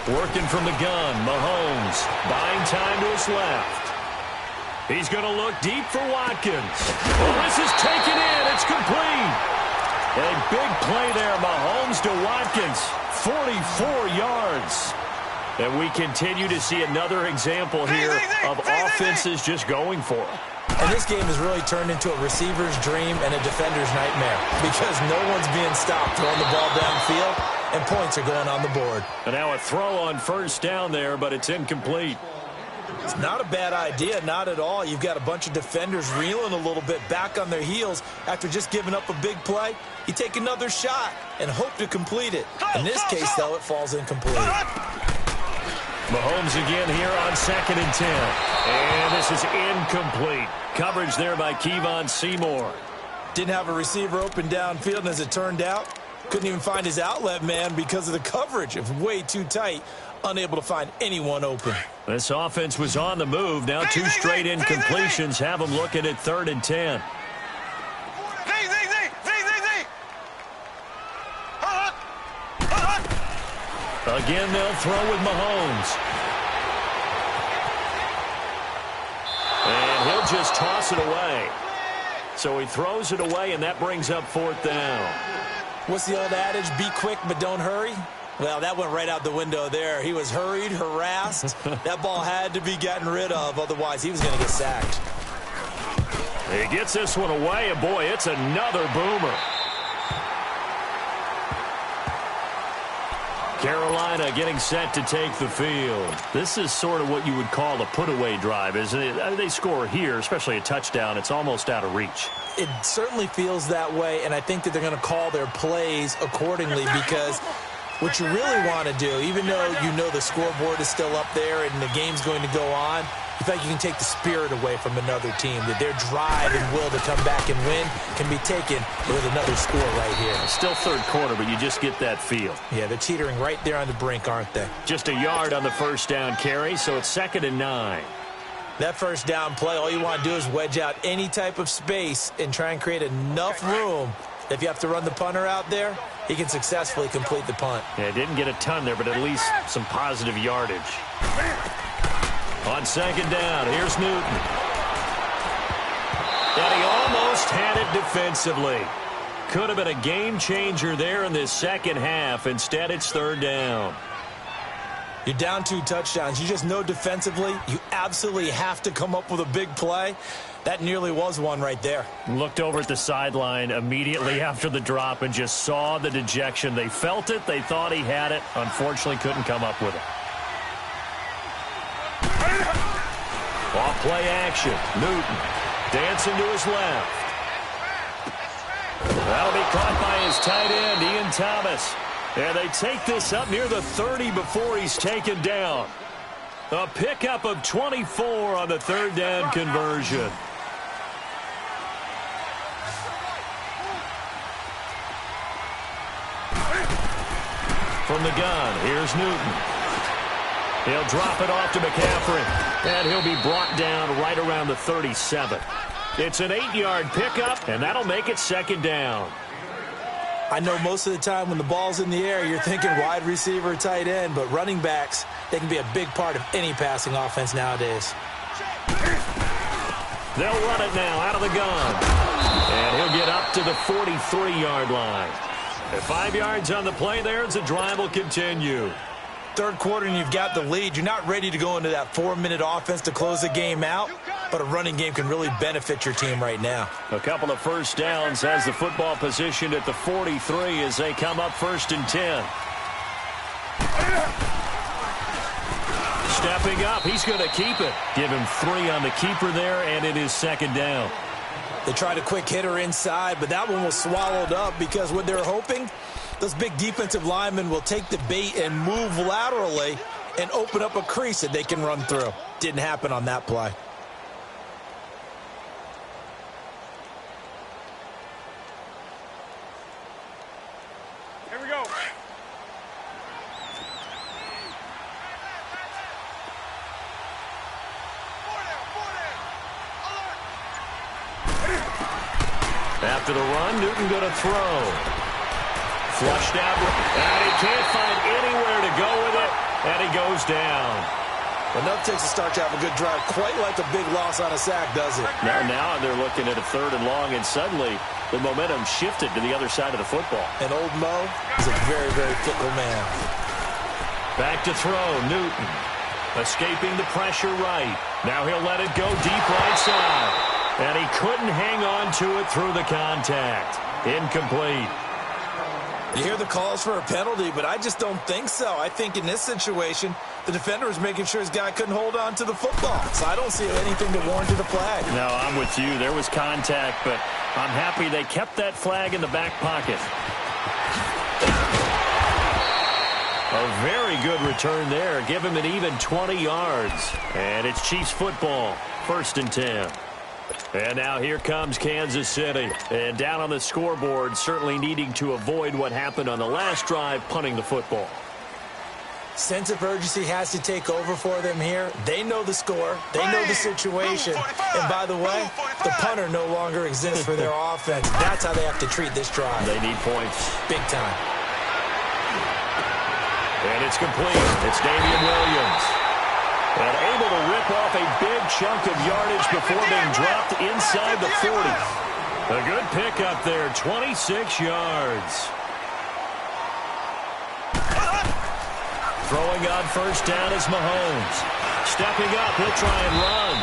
Working from the gun, Mahomes buying time to his left. He's going to look deep for Watkins. Oh, this is taken in. It's complete. A big play there, Mahomes to Watkins. 44 yards. And we continue to see another example here of offenses just going for it. And this game has really turned into a receiver's dream and a defender's nightmare because no one's being stopped throwing the ball downfield. And points are going on the board. And now a throw on 1st down there, but it's incomplete. It's not a bad idea, not at all. You've got a bunch of defenders reeling a little bit back on their heels after just giving up a big play. You take another shot and hope to complete it. In this case, though, it falls incomplete. Mahomes again here on 2nd and 10. And this is incomplete. Coverage there by Kevon Seymour. Didn't have a receiver open downfield, and as it turned out, couldn't even find his outlet man because of the coverage. It was way too tight. Unable to find anyone open. This offense was on the move. Now 2 straight incompletions have them looking at 3rd and 10. Again, they'll throw with Mahomes. And he'll just toss it away. So he throws it away, and that brings up 4th down. What's the old adage? Be quick, but don't hurry. Well, that went right out the window there. He was hurried, harassed. That ball had to be gotten rid of. Otherwise, he was going to get sacked. He gets this one away, and boy, it's another boomer. Carolina getting set to take the field. This is sort of what you would call a put-away drive, isn't it? They score here, especially a touchdown. It's almost out of reach. It certainly feels that way, and I think that they're going to call their plays accordingly because what you really want to do, even though you know the scoreboard is still up there and the game's going to go on, you think you can take the spirit away from another team, that their drive and will to come back and win can be taken with another score right here. Still 3rd quarter, but you just get that feel. Yeah, they're teetering right there on the brink, aren't they? Just a yard on the 1st down carry, so it's 2nd and 9. That 1st down play, all you want to do is wedge out any type of space and try and create enough room. If you have to run the punter out there, he can successfully complete the punt. Yeah, didn't get a ton there, but at least some positive yardage. On 2nd down, here's Newton. And he almost Almost had it defensively. Could have been a game changer there in this second half. Instead, it's third down. You're down 2 touchdowns. You just know defensively you absolutely have to come up with a big play. That nearly was one right there. Looked over at the sideline immediately after the drop and just saw the dejection. They felt it. They thought he had it. Unfortunately, couldn't come up with it. Off play action. Newton dancing to his left. That'll be caught by his tight end, Ian Thomas. And they take this up near the 30 before he's taken down. A pickup of 24 on the third down conversion. From the gun, here's Newton. He'll drop it off to McCaffrey. And he'll be brought down right around the 37. It's an 8-yard pickup, and that'll make it second down. I know most of the time when the ball's in the air, you're thinking wide receiver, tight end, but running backs, they can be a big part of any passing offense nowadays. They'll run it now out of the gun. And he'll get up to the 43-yard line. At 5 yards on the play there as the drive will continue. Third quarter and you've got the lead. You're not ready to go into that 4-minute offense to close the game out, but a running game can really benefit your team right now. A couple of first downs as the football positioned at the 43 as they come up 1st and 10. Stepping up, he's going to keep it. Give him 3 on the keeper there, and it is second down. They tried a quick hitter inside, but that one was swallowed up because what they're hoping, those big defensive linemen will take the bait and move laterally and open up a crease that they can run through. Didn't happen on that play. Here we go. After the run, Newton going to throw. Flushed out, and he can't find anywhere to go with it, and he goes down. Enough takes a start to have a good drive, quite like a big loss on a sack, does it? Now they're looking at a 3rd and long, and suddenly the momentum shifted to the other side of the football. And old Mo is a very, very fickle man. Back to throw, Newton. Escaping the pressure right. Now he'll let it go deep right side. And he couldn't hang on to it through the contact. Incomplete. You hear the calls for a penalty, but I just don't think so. I think in this situation, the defender was making sure his guy couldn't hold on to the football. So I don't see anything to warrant a flag. No, I'm with you. There was contact, but I'm happy they kept that flag in the back pocket. A very good return there. Give him an even 20 yards. And it's Chiefs football. 1st and 10. And now here comes Kansas City. And down on the scoreboard, certainly needing to avoid what happened on the last drive, punting the football. Sense of urgency has to take over for them here. They know the score. They know the situation. And by the way, the punter no longer exists for their offense. That's how they have to treat this drive. They need points. Big time. And it's complete. It's Damian Williams. And able to rip off a big chunk of yardage before being dropped inside the 40. A good pickup there, 26 yards. Throwing on 1st down is Mahomes. Stepping up, he'll try and run.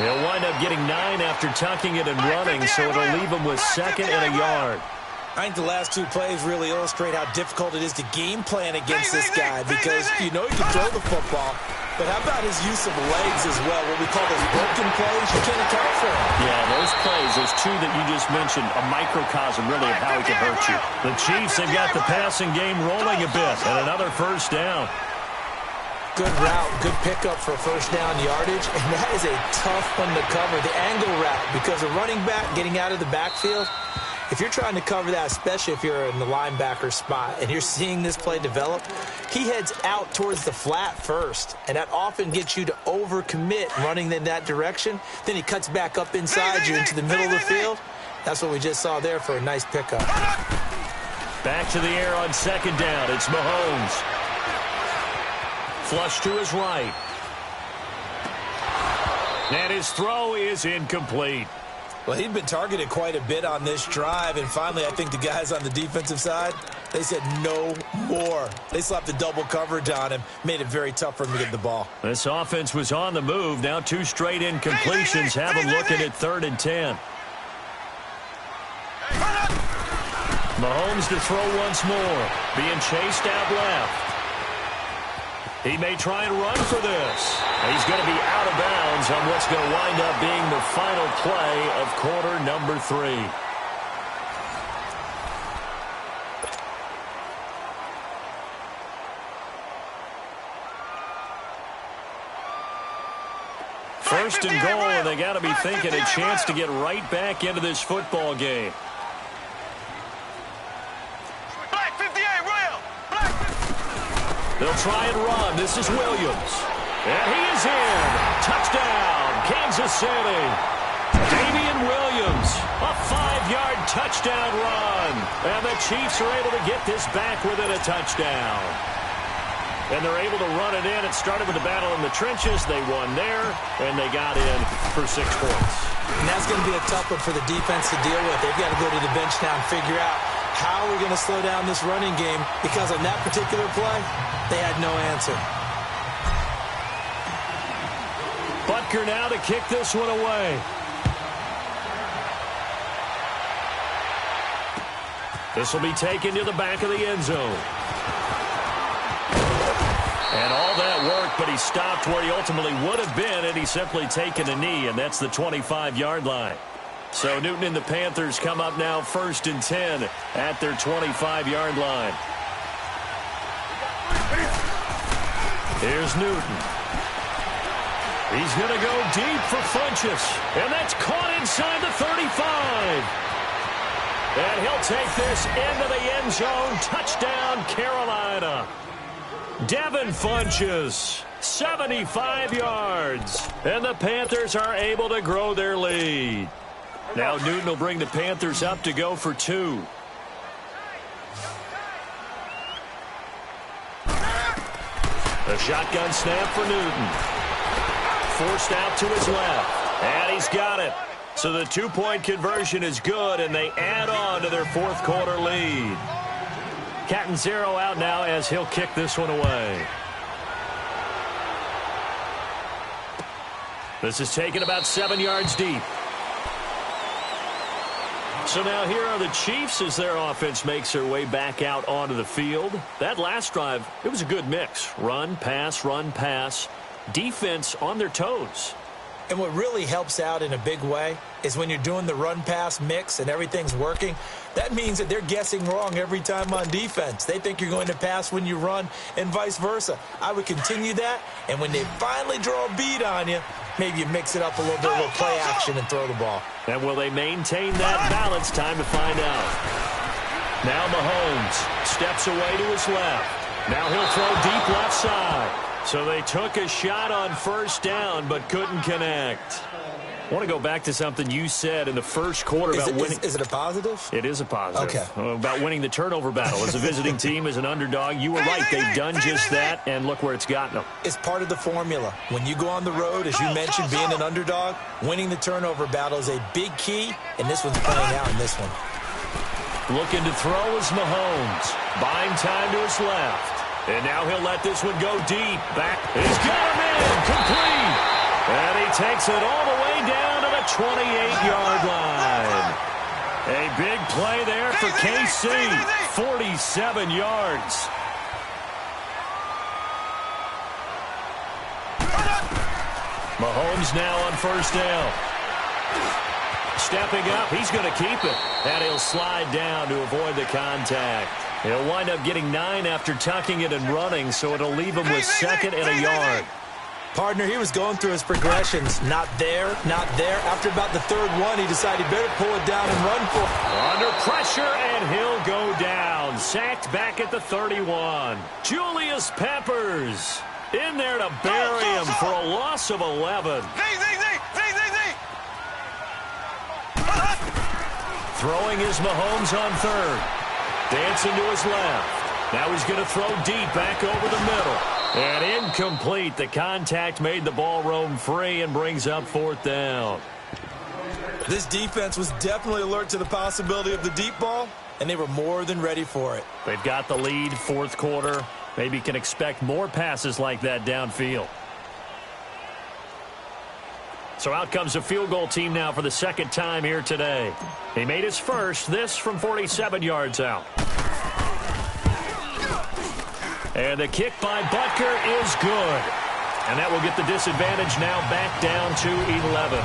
He'll wind up getting 9 after tucking it and running, so it'll leave him with 2nd and a yard. I think the last 2 plays really illustrate how difficult it is to game plan against this guy because you know you can throw the football, but how about his use of legs as well? What we call those broken plays, you can't account for them. Yeah, those plays, those 2 that you just mentioned, a microcosm really of how he can hurt you. The Chiefs have got the passing game rolling a bit, and another 1st down. Good route, good pickup for 1st down yardage, and that is a tough one to cover, the angle route, because a running back getting out of the backfield, if you're trying to cover that, especially if you're in the linebacker spot and you're seeing this play develop, he heads out towards the flat first, and that often gets you to overcommit running in that direction. Then he cuts back up inside you into the middle of the field. That's what we just saw there for a nice pickup. Back to the air on 2nd down. It's Mahomes. Flush to his right. And his throw is incomplete. Well, he'd been targeted quite a bit on this drive, and finally I think the guys on the defensive side, they said no more. They slapped the double coverage on him, made it very tough for him to get the ball. This offense was on the move. Now 2 straight incompletions have them looking at 3rd and 10. Mahomes to throw once more, being chased out left. He may try and run for this. He's going to be out of bounds on what's going to wind up being the final play of quarter number 3. First and goal, and they got to be thinking a chance to get right back into this football game. They'll try and run. This is Williams. And he is in. Touchdown, Kansas City. Damian Williams, a 5-yard touchdown run. And the Chiefs are able to get this back within a touchdown. And they're able to run it in. It started with the battle in the trenches. They won there, and they got in for 6 points. And that's going to be a tough one for the defense to deal with. They've got to go to the bench now and figure out how are we going to slow down this running game, because on that particular play, they had no answer. Butker now to kick this one away. This will be taken to the back of the end zone. And all that work, but he stopped where he ultimately would have been had he simply taken a knee, and that's the 25-yard line. So Newton and the Panthers come up now 1st and 10 at their 25-yard line. Here's Newton. He's going to go deep for Funchess, and that's caught inside the 35. And he'll take this into the end zone. Touchdown, Carolina. Devin Funchess, 75 yards. And the Panthers are able to grow their lead. Now Newton will bring the Panthers up to go for 2. A shotgun snap for Newton. Forced out to his left. And he's got it. So the 2-point conversion is good, and they add on to their 4th quarter lead. Catanzaro out now as he'll kick this one away. This is taken about 7 yards deep. So now here are the Chiefs as their offense makes their way back out onto the field. That last drive, it was a good mix. Run, pass, defense on their toes. And what really helps out in a big way is when you're doing the run-pass mix and everything's working, that means that they're guessing wrong every time on defense. They think you're going to pass when you run and vice versa. I would continue that, and when they finally draw a beat on you, maybe you mix it up a little bit, a little play action, and throw the ball. And will they maintain that balance? Time to find out. Now Mahomes steps away to his left. Now he'll throw deep left side. So they took a shot on 1st down, but couldn't connect. I want to go back to something you said in the first quarter about winning. Is it a positive? It is a positive. Okay. About winning the turnover battle. As a visiting team, as an underdog, you were right. They've done just that, and look where it's gotten them. It's part of the formula. When you go on the road, as you mentioned, being an underdog, winning the turnover battle is a big key, and this one's playing out in this one. Looking to throw is Mahomes. Buying time to his left. And now he'll let this one go deep. Back. He's got him in. Complete. And he takes it all the way down to the 28-yard line. A big play there for KC. 47 yards. Mahomes now on 1st down. Stepping up, he's going to keep it. And he'll slide down to avoid the contact. He'll wind up getting 9 after tucking it and running, so it'll leave him with 2nd and a yard. Partner, he was going through his progressions. Not there, not there. After about the 3rd one, he decided better pull it down and run for it. Under pressure, and he'll go down. Sacked back at the 31. Julius Peppers in there to bury him for a loss of 11. Throwing is Mahomes on 3rd. Dancing to his left. Now he's going to throw deep back over the middle. And incomplete. The contact made the ball roam free and brings up 4th down. This defense was definitely alert to the possibility of the deep ball, and they were more than ready for it. They've got the lead, fourth quarter. Maybe can expect more passes like that downfield. So out comes a field goal team now for the second time here today. He made his first, this from 47 yards out. And the kick by Butker is good. And that will get the disadvantage now back down to 11.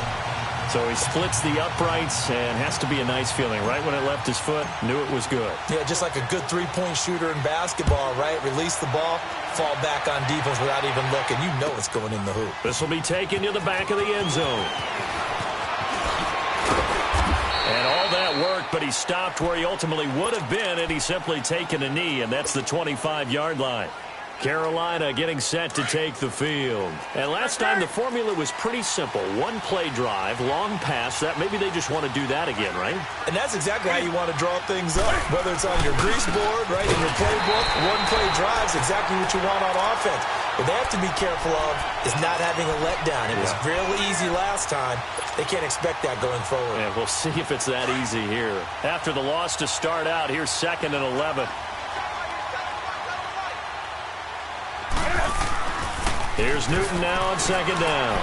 So he splits the uprights and has to be a nice feeling. Right when it left his foot, knew it was good. Yeah, just like a good three-point shooter in basketball, right? Release the ball, fall back on defense without even looking. You know it's going in the hoop. This will be taken to the back of the end zone. And all that worked, but he stopped where he ultimately would have been had he simply taken a knee, and that's the 25-yard line. Carolina getting set to take the field. And last time the formula was pretty simple. One play drive, long pass. That maybe they just want to do that again, right? And that's exactly how you want to draw things up. Whether it's on your grease board, right, in your playbook, one play drives exactly what you want on offense. What they have to be careful of is not having a letdown. It was really easy last time. They can't expect that going forward. Yeah, we'll see if it's that easy here. After the loss to start out, here's 2nd and 11. Here's Newton now on 2nd down.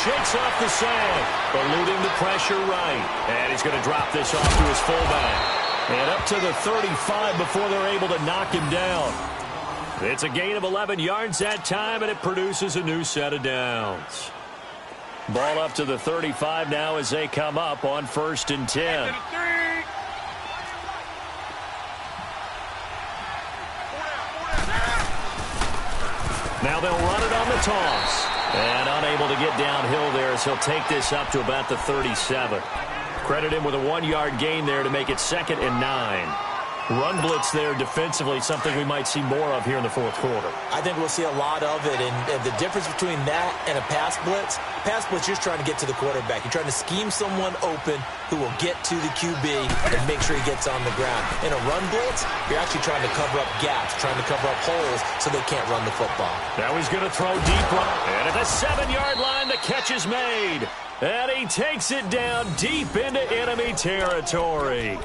Shakes off the sack, eluding the pressure right. And he's going to drop this off to his fullback. And up to the 35 before they're able to knock him down. It's a gain of 11 yards that time, and it produces a new set of downs. Ball up to the 35 now as they come up on 1st and 10. Now they'll run it on the toss. And unable to get downhill there as he'll take this up to about the 37. Credit him with a 1-yard gain there to make it 2nd and 9. Run blitz there defensively, something we might see more of here in the fourth quarter. I think we'll see a lot of it, and the difference between that and a pass blitz, you're just trying to get to the quarterback. You're trying to scheme someone open who will get to the QB and make sure he gets on the ground. In a run blitz, you're actually trying to cover up gaps, trying to cover up holes so they can't run the football. Now he's going to throw deep. And at the 7-yard line, the catch is made. And he takes it down deep into enemy territory.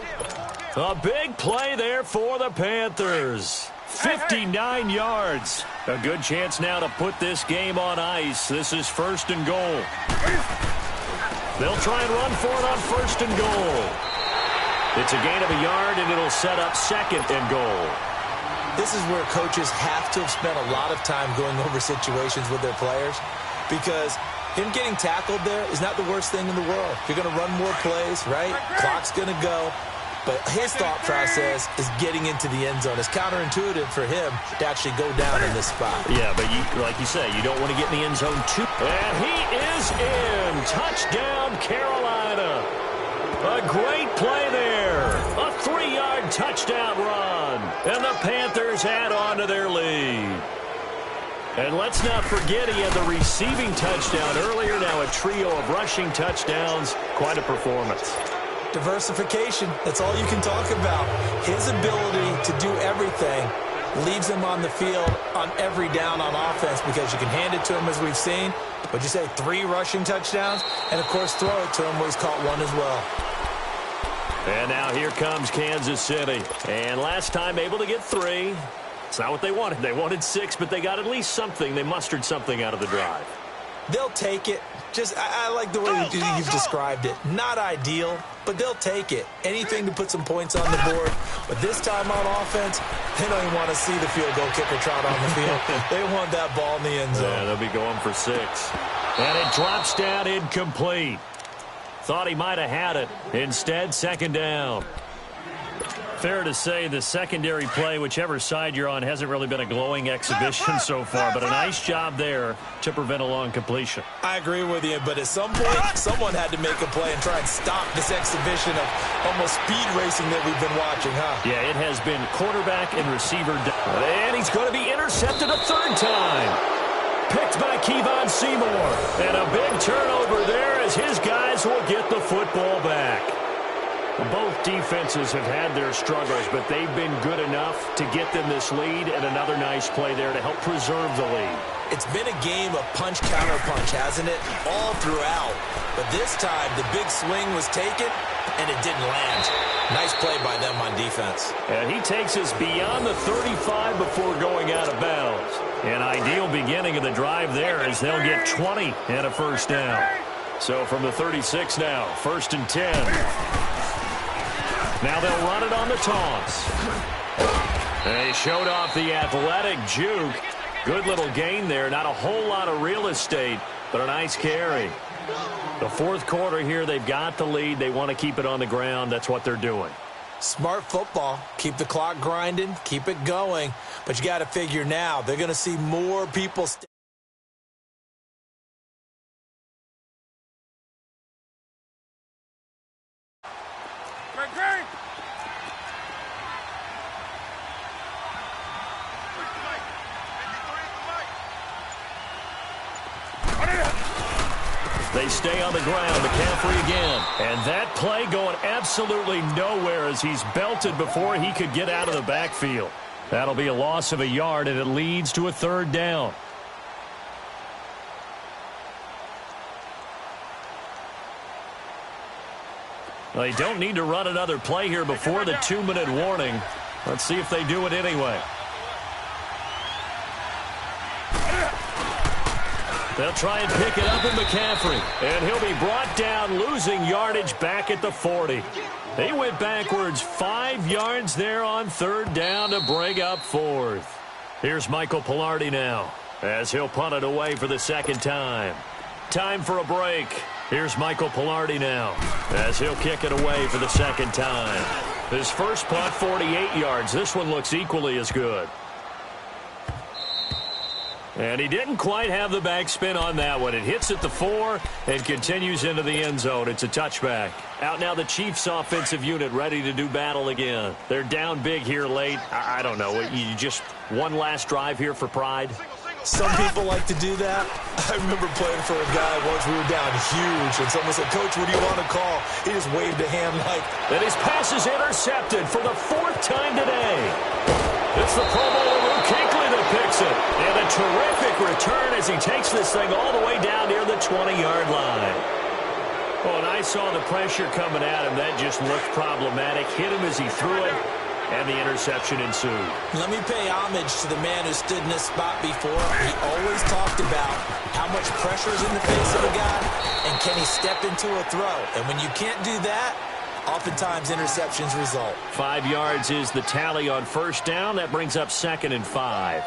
A big play there for the Panthers. 59 yards. A good chance now to put this game on ice. This is 1st and goal. They'll try and run for it on 1st and goal. It's a gain of a yard, and it'll set up 2nd and goal. This is where coaches have to have spent a lot of time going over situations with their players, because him getting tackled there is not the worst thing in the world. You're going to run more plays, right? Clock's going to go. But his thought process is getting into the end zone. It's counterintuitive for him to actually go down in this spot. Yeah, but like you say, you don't want to get in the end zone too. And he is in. Touchdown, Carolina. A great play there. A 3-yard touchdown run. And the Panthers add on to their lead. And let's not forget he had the receiving touchdown earlier. Now a trio of rushing touchdowns. Quite a performance. Diversification, that's all you can talk about. His ability to do everything leaves him on the field on every down on offense, because you can hand it to him, as we've seen. What'd you say, 3 rushing touchdowns? And, of course, throw it to him where he's caught 1 as well. And now here comes Kansas City. And last time able to get 3. It's not what they wanted. They wanted 6, but they got at least something. They mustered something out of the drive. They'll take it. I like the way you've described it. Not ideal, but they'll take it. Anything to put some points on the board. But this time on offense, they don't even want to see the field goal kicker trot on the field. They want that ball in the end zone. Yeah, they'll be going for 6. And it drops down incomplete. Thought he might have had it. Instead, 2nd down. Fair to say the secondary play, whichever side you're on, hasn't really been a glowing exhibition so far, but a nice job there to prevent a long completion. I agree with you, but at some point, someone had to make a play and try and stop this exhibition of almost speed racing that we've been watching, huh? Yeah, it has been quarterback and receiver. And he's going to be intercepted a 3rd time. Picked by Kevon Seymour. And a big turnover there as his guys will get the football back. Both defenses have had their struggles, but they've been good enough to get them this lead, and another nice play there to help preserve the lead. It's been a game of punch-counter-punch, hasn't it? All throughout. But this time, the big swing was taken, and it didn't land. Nice play by them on defense. And he takes us beyond the 35 before going out of bounds. An ideal beginning of the drive there as they'll get 20 and a first down. So from the 36 now, 1st and 10. Now they'll run it on the toss. They showed off the athletic juke. Good little gain there. Not a whole lot of real estate, but a nice carry. The 4th quarter here, they've got the lead. They want to keep it on the ground. That's what they're doing. Smart football. Keep the clock grinding. Keep it going. But you got to figure now, they're going to see more people They stay on the ground. McCaffrey again. And that play going absolutely nowhere as he's belted before he could get out of the backfield. That'll be a loss of a yard, and it leads to a 3rd down. They don't need to run another play here before the 2-minute warning. Let's see if they do it anyway. They'll try and pick it up in McCaffrey. And he'll be brought down, losing yardage back at the 40. They went backwards 5 yards there on 3rd down to bring up 4th. Here's Michael Palardy now as he'll punt it away for the 2nd time. Time for a break. Here's Michael Palardy now as he'll kick it away for the 2nd time. His first punt, 48 yards. This one looks equally as good. And he didn't quite have the backspin on that one. It hits at the 4 and continues into the end zone. It's a touchback. Out now the Chiefs offensive unit ready to do battle again. They're down big here late. I don't know. You just one last drive here for pride? Some people like to do that. I remember playing for a guy once. We were down huge, and someone said, "Coach, what do you want to call?" He just waved a hand like... And his pass is intercepted for the 4th time today. It's the Pro Bowler Luke Kuechly that picks it. And a terrific return as he takes this thing all the way down near the 20-yard line. Oh, and I saw the pressure coming at him. That just looked problematic. Hit him as he threw it, and the interception ensued. Let me pay homage to the man who stood in this spot before. He always talked about how much pressure is in the face of a guy, and can he step into a throw. And when you can't do that, oftentimes interceptions result. 5 yards is the tally on 1st down. That brings up 2nd and 5.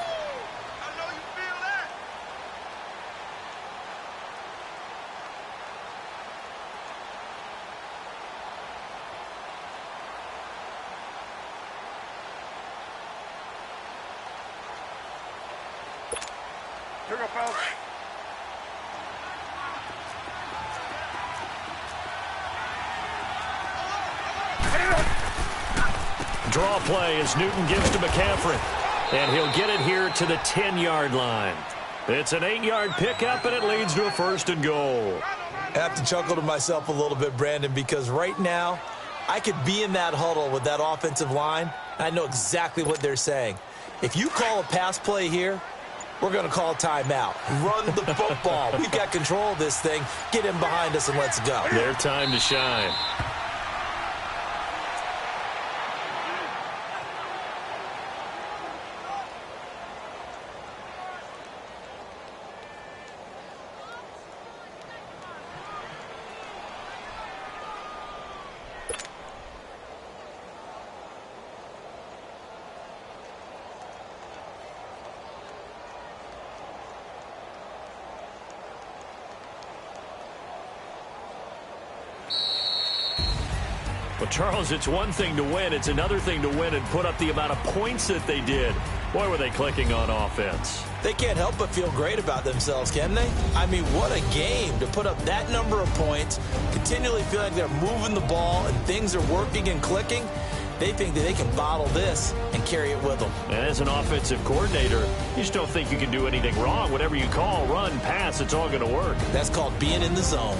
Draw play as Newton gives to McCaffrey. And he'll get it here to the 10-yard line. It's an 8-yard pickup, and it leads to a 1st and goal. I have to chuckle to myself a little bit, Brandon, because right now I could be in that huddle with that offensive line. I know exactly what they're saying. If you call a pass play here, we're going to call timeout. Run the football. We've got control of this thing. Get him behind us and let's go. Their time to shine. Well, Charles, it's one thing to win. It's another thing to win and put up the amount of points that they did. Boy, were they clicking on offense. They can't help but feel great about themselves, can they? I mean, what a game to put up that number of points, continually feel like they're moving the ball and things are working and clicking. They think that they can bottle this and carry it with them. And as an offensive coordinator, you just don't think you can do anything wrong. Whatever you call, run, pass, it's all going to work. That's called being in the zone.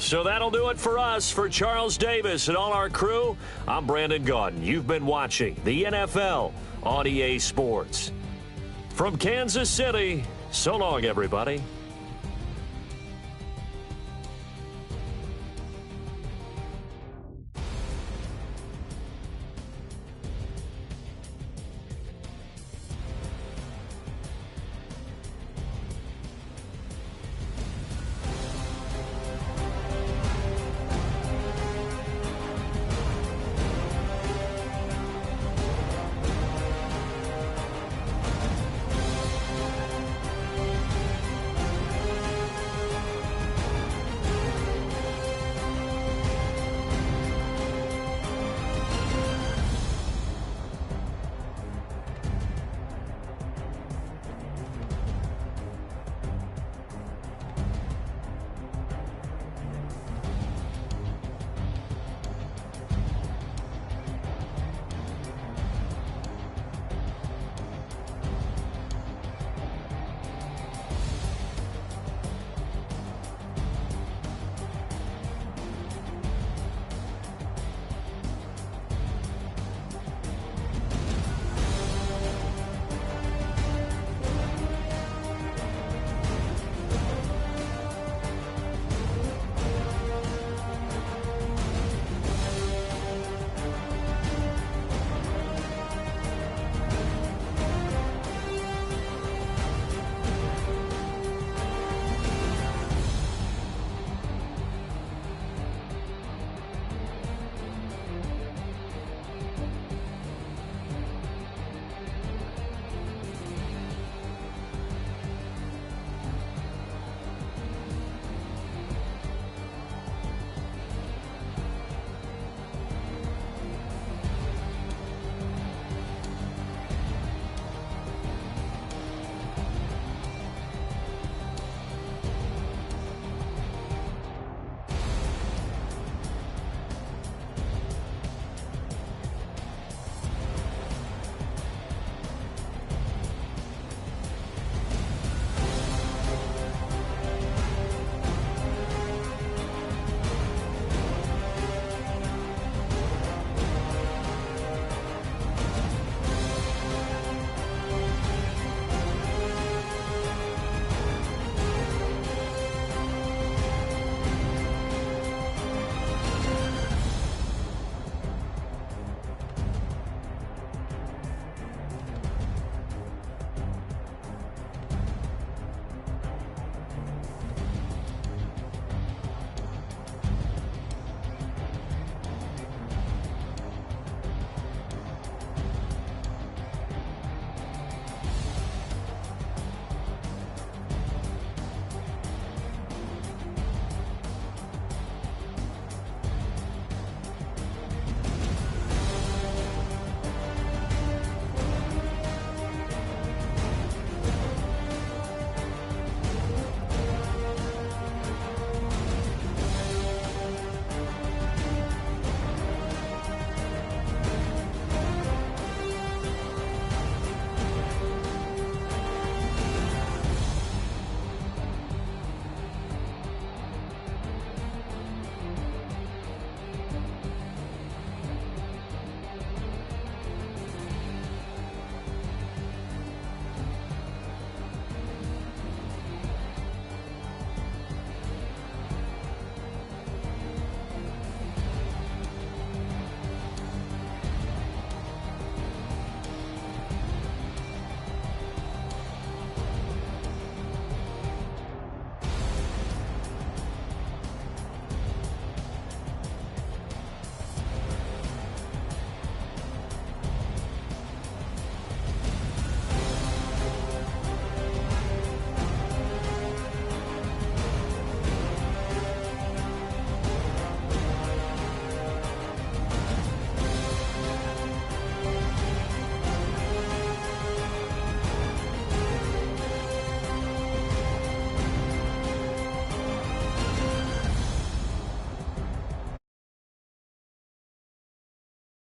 So that'll do it for us. For Charles Davis and all our crew, I'm Brandon Gaudin. You've been watching the NFL on EA Sports. From Kansas City, so long, everybody.